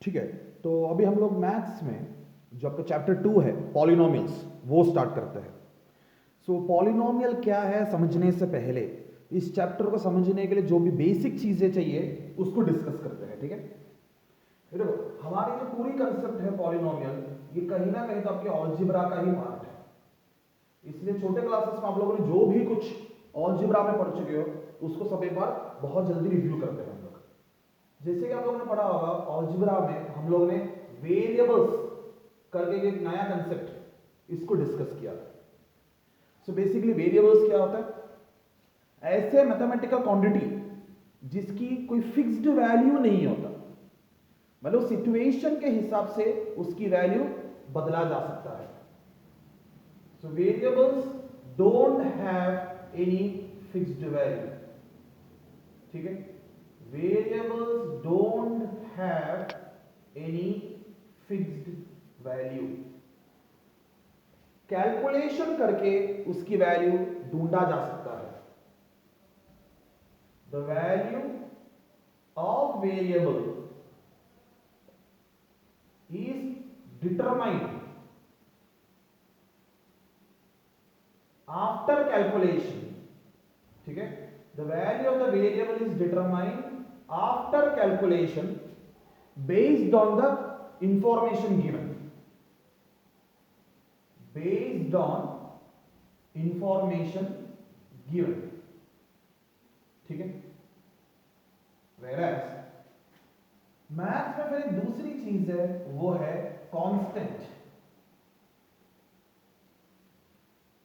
ठीक है, तो अभी हम लोग मैथ्स में जो आपका चैप्टर 2 है पॉलिनोमियल्स वो स्टार्ट करते हैं। सो पॉलिनोमियल क्या है समझने से पहले इस चैप्टर को समझने के लिए जो भी बेसिक चीजें चाहिए उसको डिस्कस करते हैं। ठीक है, ये देखो हमारी जो पूरी कंसेप्ट है पॉलिनोमियल, ये कहीं ना कहीं तो आपके अलजेब्रा का ही पार्ट है। इसलिए छोटे क्लासेस में आप लोगों ने जो भी कुछ अलजेब्रा में पढ़ चुके हो उसको सब एक बार बहुत जल्दी रिव्यू करते हैं हम लोग। जैसे कि आप लोगों ने पढ़ा होगा अलजेब्रा में हम लोग ने वेरिएबल्स करके एक नया कंसेप्ट इसको डिस्कस किया। सो बेसिकली वेरिएबल्स क्या होता है? ऐसे मैथमेटिकल क्वांटिटी जिसकी कोई फिक्स्ड वैल्यू नहीं होता, मतलब सिचुएशन के हिसाब से उसकी वैल्यू बदला जा सकता है। So variables don't have any fixed value. ठीक है, variables don't have any fixed value. Calculation करके उसकी वैल्यू ढूंढा जा सकता है। The value of variable is determined after calculation. ठीक है, the value of the variable is determined after calculation based on the information given, based on information given। ठीक है, whereas मैथ्स में फिर एक दूसरी चीज है वो है कांस्टेंट।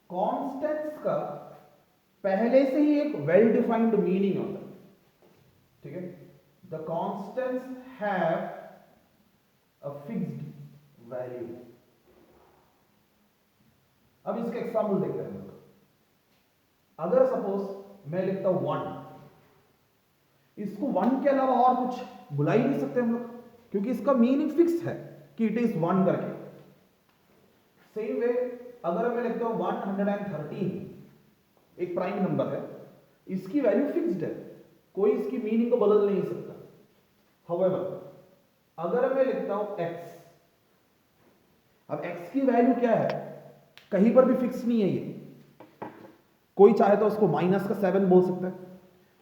कांस्टेंट्स का पहले से ही एक वेल डिफाइंड मीनिंग होता है। ठीक है, the constants have a fixed value. अब इसके एग्जाम्पल देखते हैं हम लोग। अगर सपोज मैं लिखता हूं 1, इसको 1 के अलावा और कुछ बुला ही नहीं सकते हम लोग, क्योंकि इसका मीनिंग फिक्स है कि इट इज 1 करके। सेम वे अगर मैं लिखता हूं 113, एक प्राइम नंबर है, इसकी वैल्यू फिक्स्ड है, कोई इसकी मीनिंग को बदल नहीं सकता। हाउएवर अगर मैं लिखता हूं x, अब x की वैल्यू क्या है? कहीं पर भी फिक्स नहीं है ये। कोई चाहे तो उसको -7 बोल सकता है,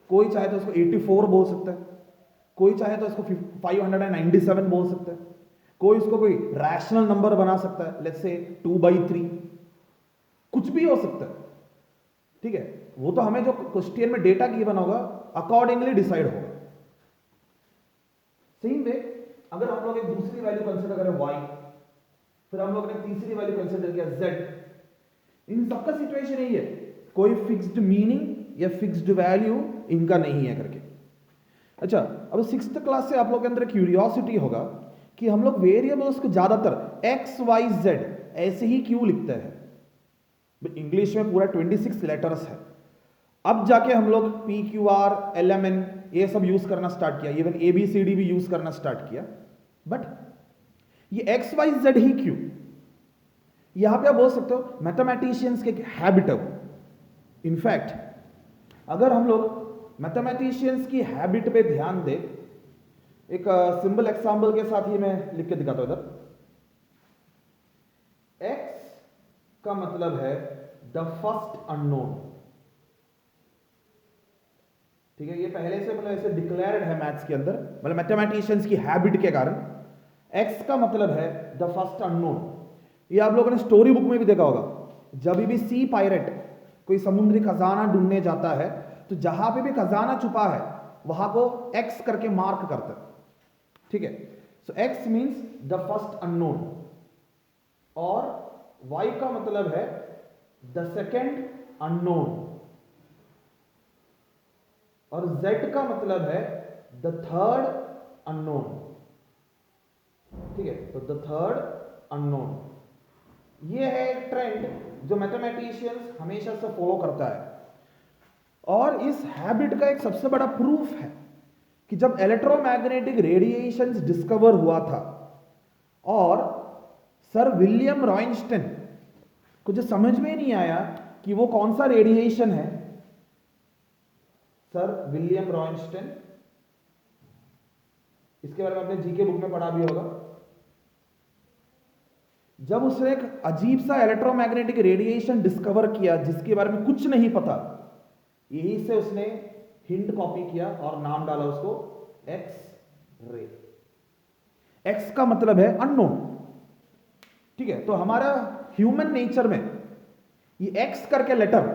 कोई चाहे तो उसको 84 बोल सकता है, कोई चाहे तो उसको 597 बोल सकता है, कोई इसको कोई रैशनल नंबर बना सकता है, लेट्स से 2/3, कुछ भी हो सकता है। ठीक है, वो तो हमें जो क्वेश्चन में डेटा गिवन होगा अकॉर्डिंगली डिसाइड होगा। सेम वे अगर हम लोग एक दूसरी वैल्यू कंसीडर करें y, फिर हम लोग ने तीसरी वैल्यू कंसीडर किया z, इन सबका सिचुएशन यही है, कोई फिक्स्ड मीनिंग या फिक्स्ड वैल्यू इनका नहीं है करके। अच्छा, अब 6th क्लास से आप लोग के अंदर क्यूरियोसिटी होगा कि हम लोग वेरिएबल्स को ज्यादातर x y z ऐसे ही क्यों लिखते हैं? इंग्लिश में पूरा 26 लेटर्स है। अब जाके हम लोग p q r l m n ये सब यूज करना स्टार्ट किया, even a b c d भी यूज करना स्टार्ट किया, बट ये x y z ही क्यों? यहां पे आप बोल सकते हो मैथमेटिशियंस के हैबिट है। इनफैक्ट अगर हम लोग मैथमेटिशियंस की हैबिट पे ध्यान दे, एक सिंपल एग्जांपल के साथ ही मैं लिख के दिखाता हूं इधर। x का मतलब है द फर्स्ट अननोन। ठीक है, ये पहले से मतलब ऐसे डिक्लेयर्ड है मैथ्स के अंदर, मतलब मैथमेटिशियंस की हैबिट के कारण x का मतलब है द फर्स्ट अननोन। ये आप लोगों ने स्टोरी बुक में भी देखा होगा, जब भी सी पायरेट कोई समुद्री खजाना ढूंढने जाता है तो जहां पे भी खजाना छुपा है वहां को x करके मार्क करता है। ठीक है, सो x means the first unknown, और y का मतलब है द सेकेंड अननोन, और z का मतलब है द थर्ड अननोन। ठीक है, तो द थर्ड अननोन, ये है एक ट्रेंड जो मैथमेटिशियंस हमेशा से फॉलो करता है। और इस हैबिट का एक सबसे बड़ा प्रूफ है कि जब इलेक्ट्रोमैग्नेटिक रेडिएशंस डिस्कवर हुआ था और सर विलियम रॉयंस्टाइन को जो समझ में नहीं आया कि वो कौन सा रेडिएशन है, सर विलियम रॉयंस्टाइन इसके बारे में आपने जीके बुक में पढ़ा भी होगा। जब उसने एक अजीब सा इलेक्ट्रोमैग्नेटिक रेडिएशन डिस्कवर किया जिसके बारे में कुछ नहीं पता, यही से उसने हिंट कॉपी किया और नाम डाला उसको एक्स रे। एक्स का मतलब है अननोन, ठीक है। तो हमारा ह्यूमन नेचर में ये एक्स करके लेटर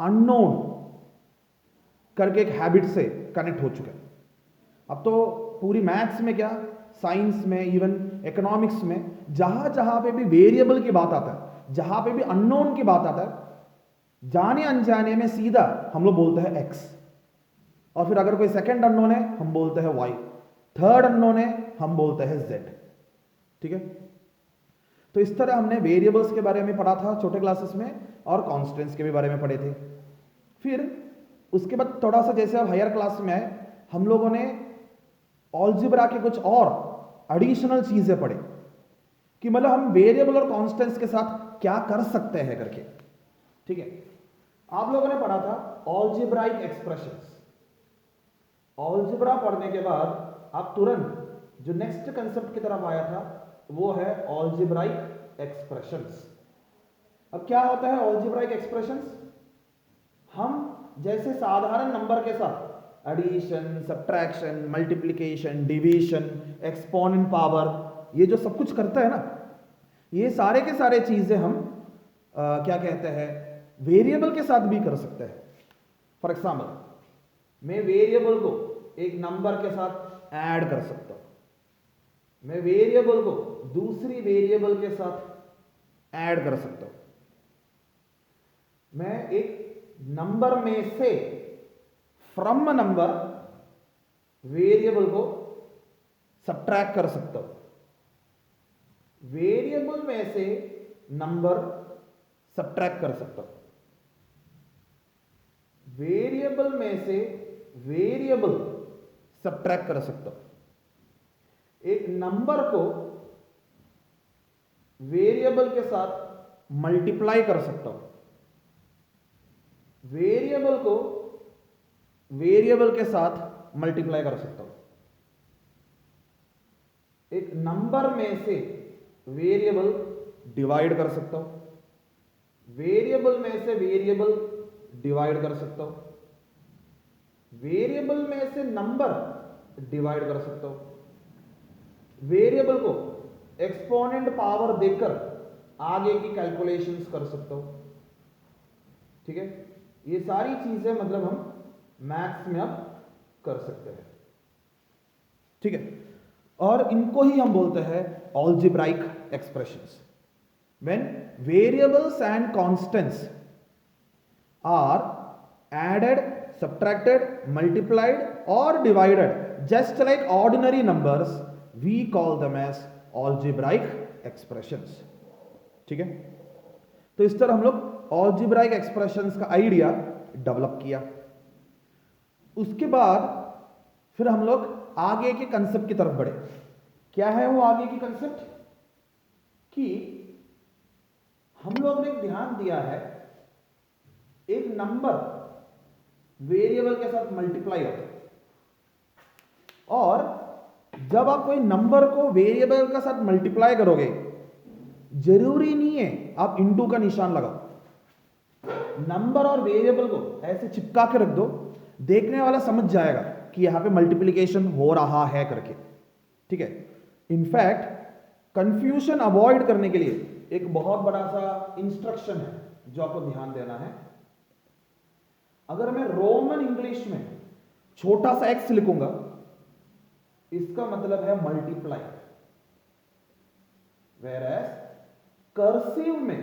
अननोन करके एक हैबिट से कनेक्ट हो चुका है। अब तो पूरी मैथ्स में क्या, साइंस में, इवन इकोनॉमिक्स में, जहां जहां पे भी वेरिएबल की बात आता है, जहां पे भी अननोन की बात आता है, जाने अनजाने में सीधा हम लोग बोलते हैं एक्स। और फिर अगर कोई सेकंड अननोन है हम बोलते हैं वाई, थर्ड अननोन है हम बोलते हैं जेड, ठीक है। तो इस तरह हमने वेरिएबल्स के बारे में पढ़ा था छोटे क्लासेस में, और कॉन्स्टेंट्स के भी बारे में पढ़े थे। फिर उसके बाद थोड़ा सा जैसे अब हायर क्लास में आए, हम लोगों ने अलजेब्रा के कुछ और एडिशनल चीजें पढ़े कि मतलब हम वेरिएबल और कॉन्स्टेंट्स के साथ क्या कर सकते हैं करके, ठीक है। आप लोगों ने पढ़ा था अलजेब्राइक एक्सप्रेशंस। अलजेब्रा पढ़ने के बाद आप तुरंत जो नेक्स्ट कंसेप्ट की तरफ आया था वो है अलजेब्राइक एक्सप्रेशंस। अब क्या होता है अलजेब्राइक एक्सप्रेशंस? हम जैसे साधारण नंबर के साथ addition, subtraction, multiplication, division, exponent power, ये जो सब कुछ करता है ना, ये सारे के सारे चीजें हम क्या कहते हैं, वेरिएबल के साथ भी कर सकते हैं। फॉर एग्जाम्पल, मैं वेरिएबल को एक नंबर के साथ ऐड कर सकता हूं, मैं वेरिएबल को दूसरी वेरिएबल के साथ ऐड कर सकता हूं, मैं एक नंबर में से फ्रॉम नंबर वेरिएबल को सब्ट्रैक्ट कर सकता हूं, वेरिएबल में से नंबर सब्ट्रैक्ट कर सकता हूं, वेरिएबल में से वेरिएबल सब्ट्रैक्ट कर सकता हूं, एक नंबर को वेरिएबल के साथ मल्टीप्लाई कर सकता हूं, वेरिएबल को वेरिएबल के साथ मल्टीप्लाई कर सकता हूं, एक नंबर में से वेरिएबल डिवाइड कर सकता हूं, वेरिएबल में से वेरिएबल डिवाइड कर सकता हूं, वेरिएबल में से नंबर डिवाइड कर सकता हूं, वेरिएबल को एक्सपोनेंट पावर देकर आगे की कैलकुलेशंस कर सकता हूं, ठीक है। ये सारी चीजें मतलब हम मैथ्स में अब कर सकते हैं, ठीक है। और इनको ही हम बोलते हैं algebraic expressions. When variables and constants are added, subtracted, multiplied or divided just like ordinary numbers, we call them as algebraic expressions, ठीक है। तो इस तरह हम लोग algebraic expressions का आइडिया डेवलप किया। उसके बाद फिर हम लोग आगे के कंसेप्ट की तरफ बढ़े। क्या है वो आगे की कंसेप्ट? कि हम लोग ने ध्यान दिया है एक नंबर वेरिएबल के साथ मल्टीप्लाई होता है, और जब आप कोई नंबर को वेरिएबल के साथ मल्टीप्लाई करोगे, जरूरी नहीं है आप इंटू का निशान लगाओ, नंबर और वेरिएबल को ऐसे चिपका के रख दो, देखने वाला समझ जाएगा कि यहां पे मल्टीप्लिकेशन हो रहा है करके, ठीक है। इनफैक्ट कंफ्यूजन अवॉइड करने के लिए एक बहुत बड़ा सा इंस्ट्रक्शन है जो आपको ध्यान देना है। अगर मैं रोमन इंग्लिश में छोटा सा एक्स लिखूंगा, इसका मतलब है मल्टीप्लाई, वेयरएज कर्सिव में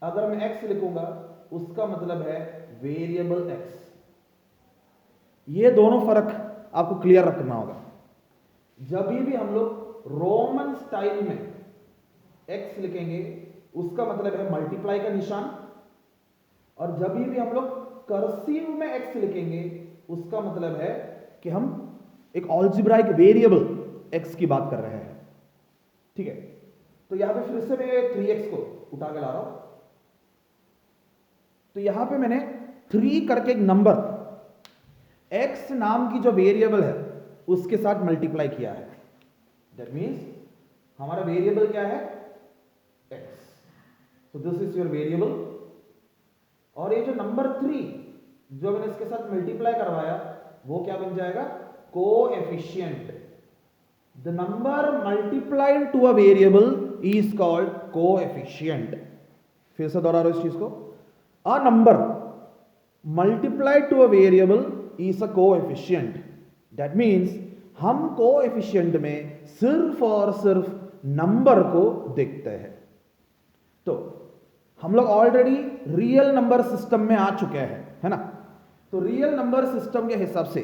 अगर मैं एक्स लिखूंगा उसका मतलब है वेरिएबल एक्स। ये दोनों फर्क आपको क्लियर रखना होगा। जब भी हम लोग रोमन स्टाइल में एक्स लिखेंगे उसका मतलब है मल्टीप्लाई का निशान, और जब भी हम लोग कर्सिव में एक्स लिखेंगे उसका मतलब है कि हम एक अलजेब्राइक वेरिएबल एक्स की बात कर रहे हैं, ठीक है। तो यहां पे फिर से मैं 3x को उठा के ला रहा हूं, तो यहां पे मैंने 3 करके एक नंबर x नाम की जो वेरिएबल है उसके साथ मल्टीप्लाई किया है। दैट मीन्स हमारा वेरिएबल क्या है, x, so this is your variable. और ये जो नंबर 3 जो मैंने इसके साथ मल्टीप्लाई करवाया वो क्या बन जाएगा, coefficient. The number multiplied to a variable is called coefficient. फिर से दोहरा रहा हूं इस चीज को, a number multiplied to a variable is a coefficient. That means हम कोएफिशिएंट में सिर्फ और सिर्फ नंबर को देखते हैं। तो हम लोग ऑलरेडी रियल नंबर सिस्टम में आ चुके हैं, है ना। तो रियल नंबर सिस्टम के हिसाब से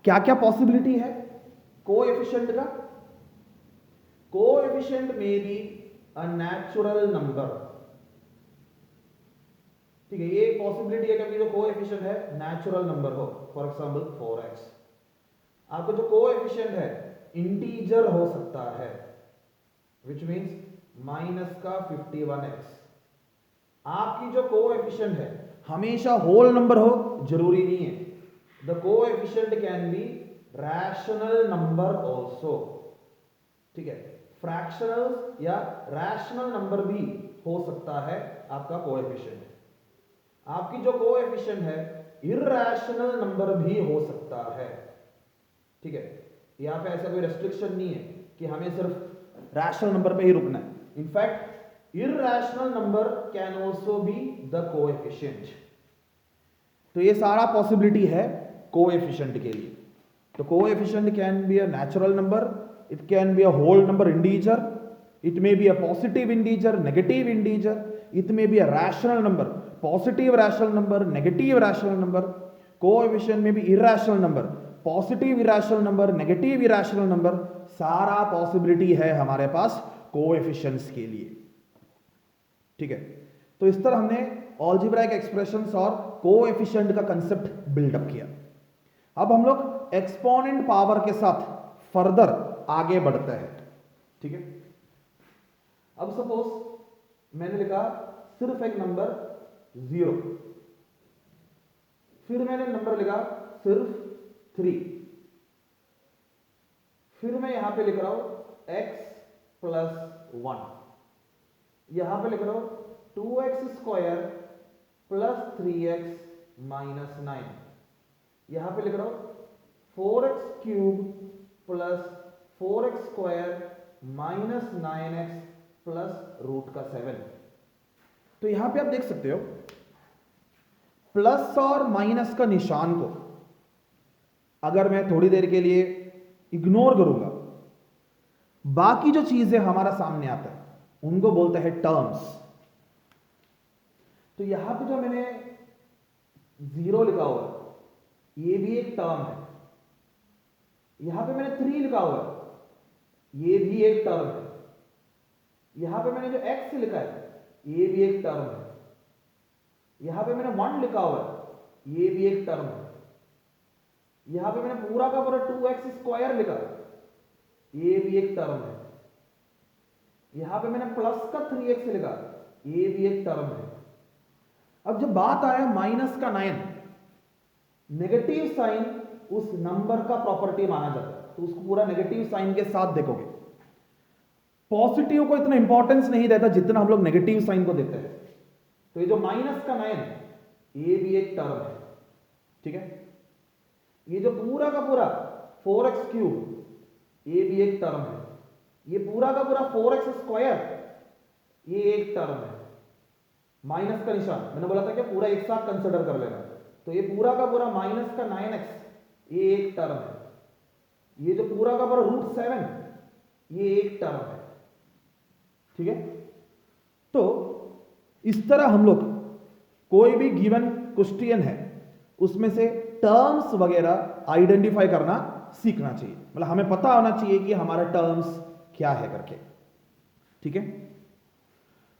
क्या क्या पॉसिबिलिटी है कोएफिशिएंट का। कोएफिशिएंट में बी अ नेचुरल नंबर, ठीक है। ये पॉसिबिलिटी है कि जो कोएफिशिएंट है नेचुरल नंबर हो, फॉर एग्जांपल 4x। आपका जो कोएफिशिएंट है इंटीजर हो सकता है, विच मीन्स माइनस का 51x। आपकी जो कोएफिशिएंट है हमेशा होल नंबर हो जरूरी नहीं है। The coefficient can B rational number also, ठीक है। फ्रैक्शनल या रैशनल नंबर भी हो सकता है आपका कोएफिशिएंट। आपकी जो कोएफिशिएंट है इरैशनल नंबर भी हो सकता है, ठीक है। यहां पे ऐसा कोई रेस्ट्रिक्शन नहीं है कि हमें सिर्फ रैशनल नंबर पे ही रुकना है। In fact irrational number can also be the coefficient। तो ये सारा पॉसिबिलिटी है कोएफिशिएंट के लिए। तो coefficient can be a natural number, it can be a whole number integer, it may be a positive integer, negative integer, it may be a rational number, positive rational number, negative rational number. Coefficient में भी irrational number, positive irrational number, negative irrational number, सारा possibility है हमारे पास coefficients के लिए, ठीक है। तो इस तरह हमने अलजेब्राइक एक्सप्रेशंस और कोएफिशिएंट का कंसेप्ट बिल्डअप किया। अब हम लोग एक्सपोनेंट पावर के साथ फर्दर आगे बढ़ते हैं, ठीक है। अब सपोज मैंने लिखा सिर्फ एक नंबर 0, फिर मैंने नंबर लिखा सिर्फ 3, फिर मैं यहां पे लिख रहा हूं x + 1, यहां पे लिख रहा हूं 2x² + 3x - 9, यहां पे लिख रहा हूं 4x³ + 4x² - 9x + √7। तो यहां पे आप देख सकते हो प्लस और माइनस का निशान को अगर मैं थोड़ी देर के लिए इग्नोर करूंगा, बाकी जो चीजें हमारा सामने आता है उनको बोलते हैं टर्म्स। तो यहां पे जो मैंने 0 लिखा हुआ है ये भी एक टर्म है, यहां पे मैंने 3 लिखा हुआ है ये भी एक टर्म है, यहां पे मैंने जो x लिखा है ये भी एक टर्म है, यहां पे मैंने 1 लिखा हुआ है ये भी एक टर्म है, यहां पे मैंने पूरा का पूरा 2x² लिखा ये भी एक टर्म है, यहां पे मैंने प्लस का 3x लिखा ये भी एक टर्म है। अब जब बात आया माइनस का 9, नेगेटिव साइन उस नंबर का प्रॉपर्टी माना जाता है, तो उसको पूरा नेगेटिव साइन के साथ देखोगे। पॉजिटिव को इतना इंपॉर्टेंस नहीं देता जितना हम लोग नेगेटिव साइन को देते हैं। तो ये जो माइनस का 9 ये भी एक टर्म है, ठीक है। ये जो पूरा का पूरा 4x³ ये भी एक टर्म है, ये पूरा का पूरा 4x² ये एक टर्म है। माइनस का निशान मैंने बोला था कि पूरा एक साथ कंसिडर कर लेना, तो ये पूरा का पूरा माइनस का 9x ये एक टर्म है, ये जो पूरा का पूरा √7 ये एक टर्म है, ठीक है। तो इस तरह हम लोग कोई भी गिवन क्वेश्चन है उसमें से टर्म्स वगैरह आइडेंटिफाई करना सीखना चाहिए, मतलब हमें पता होना चाहिए कि हमारा टर्म्स क्या है करके, ठीक है।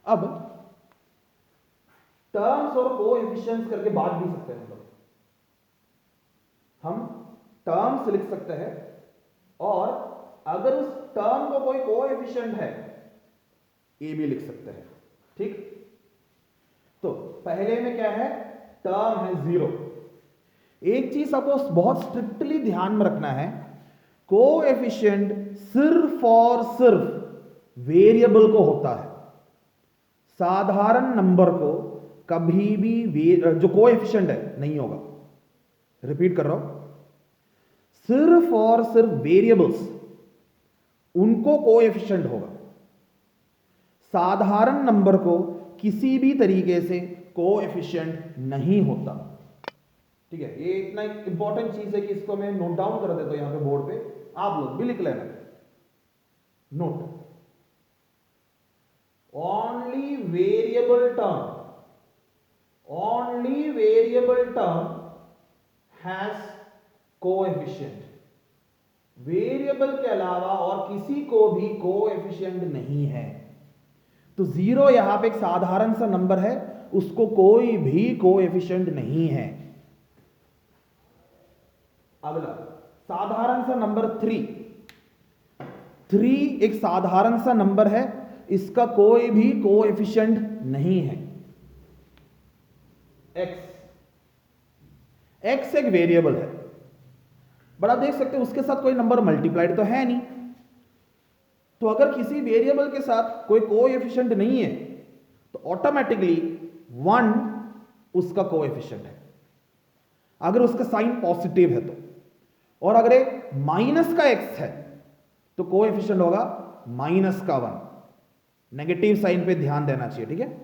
अब टर्म्स और कोएफिशिएंट्स करके बात भी सकते हैं हम टर्म्स लिख सकते हैं और अगर उस टर्म को कोई कोएफिशिएंट है ये भी लिख सकते हैं, ठीक। तो पहले में क्या है, टर्म है 0। एक चीज आपको बहुत स्ट्रिक्टली ध्यान में रखना है, कोएफिशिएंट सिर्फ और सिर्फ वेरिएबल को होता है, साधारण नंबर को कभी भी जो कोएफिशिएंट है नहीं होगा। रिपीट कर रहा हूं, सिर्फ और सिर्फ वेरिएबल्स उनको कोएफिशिएंट होगा, साधारण नंबर को किसी भी तरीके से कोएफिशिएंट नहीं होता। ठीक है, ये इतना इंपॉर्टेंट चीज है कि इसको मैं नोट डाउन कर देता हूं यहां पे बोर्ड पे, आप लोग भी लिख लेना। Note, only variable term has coefficient, variable के अलावा और किसी को भी कोएफिशिएंट नहीं है। तो जीरो यहां पे एक साधारण सा नंबर है, उसको कोई भी कोएफिशिएंट नहीं है। अगला साधारण सा नंबर 3 एक साधारण सा नंबर है, इसका कोई भी कोएफिशिएंट नहीं है। x एक वेरिएबल है, बट आप देख सकते हैं उसके साथ कोई नंबर मल्टीप्लाइड तो है नहीं। तो अगर किसी वेरिएबल के साथ कोई कोएफिशिएंट नहीं है तो ऑटोमेटिकली 1 उसका कोएफिशिएंट है, अगर उसका साइन पॉजिटिव है तो। और अगर एक माइनस का x है तो कोएफिशिएंट होगा -1। नेगेटिव साइन पे ध्यान देना चाहिए, ठीक है।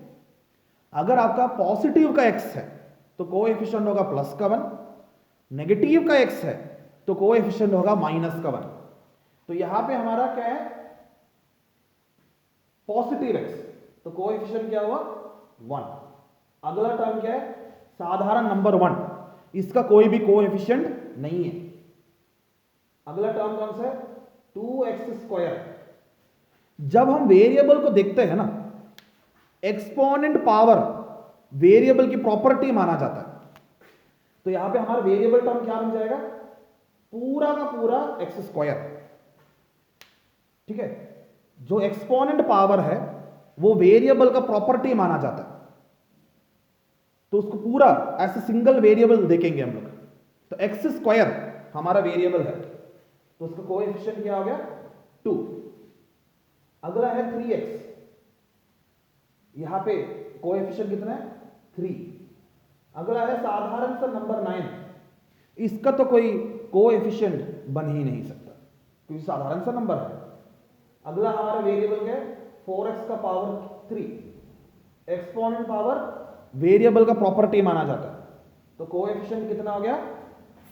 अगर आपका पॉजिटिव का x है तो कोएफिशिएंट होगा +1, नेगेटिव का x है तो कोएफिशिएंट होगा -1। तो यहां पे हमारा क्या है, पॉजिटिव x, तो कोएफिशिएंट क्या हुआ 1। अगला टर्म क्या है, साधारण नंबर 1, इसका कोई भी कोएफिशिएंट नहीं है। अगला टर्म कौन सा है, 2x²। जब हम वेरिएबल को देखते हैं ना, एक्सपोनेंट पावर वेरिएबल की प्रॉपर्टी माना जाता है। तो यहां पे हमारा वेरिएबल टर्म क्या बन जाएगा, पूरा का पूरा x²। ठीक है, जो एक्सपोनेंट पावर है वो वेरिएबल का प्रॉपर्टी माना जाता है, तो उसको पूरा ऐसे सिंगल वेरिएबल देखेंगे हम लोग। तो x² हमारा वेरिएबल है, तो उसका कोएफिशिएंट क्या हो गया 2। अगला है 3x, यहां पे कोएफिशिएंट कितना है 3। अगला है साधारण सा नंबर 9, इसका तो कोई कोएफिशिएंट बन ही नहीं सकता क्योंकि साधारण सा नंबर है। अगला हमारा वेरिएबल क्या है 4x का पावर 3, एक्सपोनेंट पावर वेरिएबल का प्रॉपर्टी माना जाता है, तो कोएफिशिएंट कितना हो गया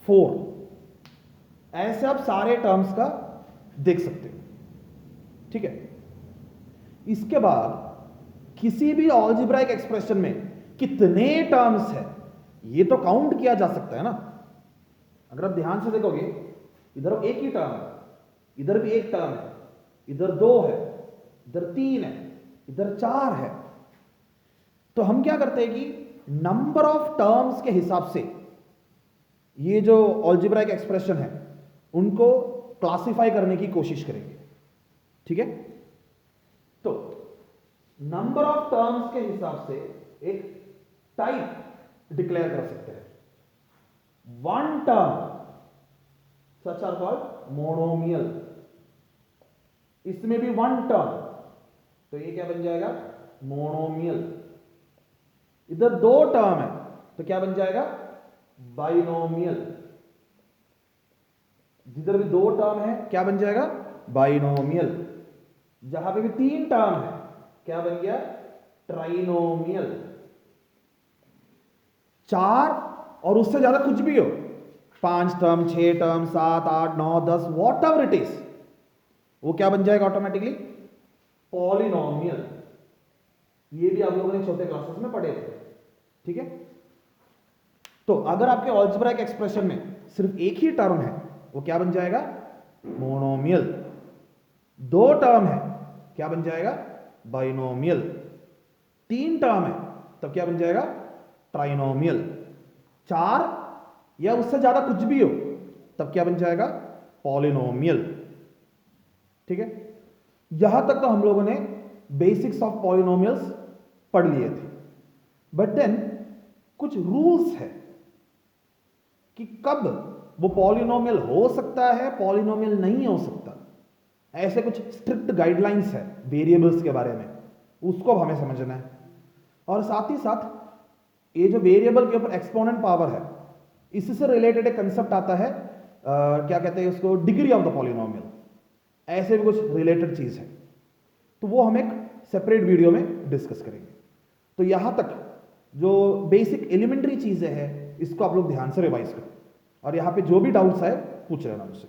4। ऐसे आप सारे टर्म्स का देख सकते हो, ठीक है। इसके बाद किसी भी अलजेब्राइक एक्सप्रेशन में कितने टर्म्स है ये तो काउंट किया जा सकता है ना। अगर आप ध्यान से देखोगे, इधर एक ही टर्म है, इधर भी एक टर्म है, इधर 2 है, इधर 3 है, इधर 4 है। तो हम क्या करते हैं कि नंबर ऑफ टर्म्स के हिसाब से ये जो अलजेब्राइक एक्सप्रेशन है उनको क्लासिफाई करने की कोशिश करेंगे, ठीक है। तो नंबर ऑफ टर्म्स के हिसाब से एक टाइप डिक्लेयर कर सकते हैं। One term such are called monomial, इसमें भी वन टर्म, तो ये क्या बन जाएगा मोनोमियल। इधर 2 टर्म है तो क्या बन जाएगा बाइनोमियल। जिधर भी 2 टर्म है क्या बन जाएगा बाइनोमियल। जहां पे भी 3 टर्म है क्या बन गया ट्राइनोमियल। 4 और उससे ज्यादा कुछ भी हो, 5 term, 6 term, 7, 8, 9, 10, what ever it is, वो क्या बन जाएगा ऑटोमेटिकली पॉलिनोमियल। ये भी आप लोगों ने छोटे क्लासेस में पढ़े थे, ठीक है। तो अगर आपके अलजेब्राइक एक्सप्रेशन में सिर्फ एक ही टर्म है वो क्या बन जाएगा मोनोमियल। 2 टर्म है क्या बन जाएगा बाइनोमियल। 3 टर्म है तब क्या बन जाएगा ट्राइनोमियल। 4 या उससे ज्यादा कुछ भी हो तब क्या बन जाएगा पॉलिनोमियल, ठीक है। यहां तक तो हम लोगों ने बेसिक्स ऑफ पॉलिनोमियल्स पढ़ लिए थे, बट देन कुछ रूल्स है कि कब वो पॉलिनोमियल हो सकता है, पॉलिनोमियल नहीं हो सकता। ऐसे कुछ स्ट्रिक्ट गाइडलाइंस है वेरिएबल्स के बारे में, उसको अब हमें समझना है। और साथ ही साथ ये जो वेरिएबल के ऊपर एक्सपोनेंट पावर है, इससे रिलेटेड एक कंसेप्ट आता है, क्या कहते हैं उसको, डिग्री ऑफ द पॉलिनोमियल। ऐसे भी कुछ रिलेटेड चीज है, तो वो हम एक सेपरेट वीडियो में डिस्कस करेंगे। तो यहां तक जो बेसिक एलिमेंट्री चीजें हैं, इसको आप लोग ध्यान से रिवाइज करो, और यहाँ पे जो भी डाउट्स आए पूछ लेना मुझसे।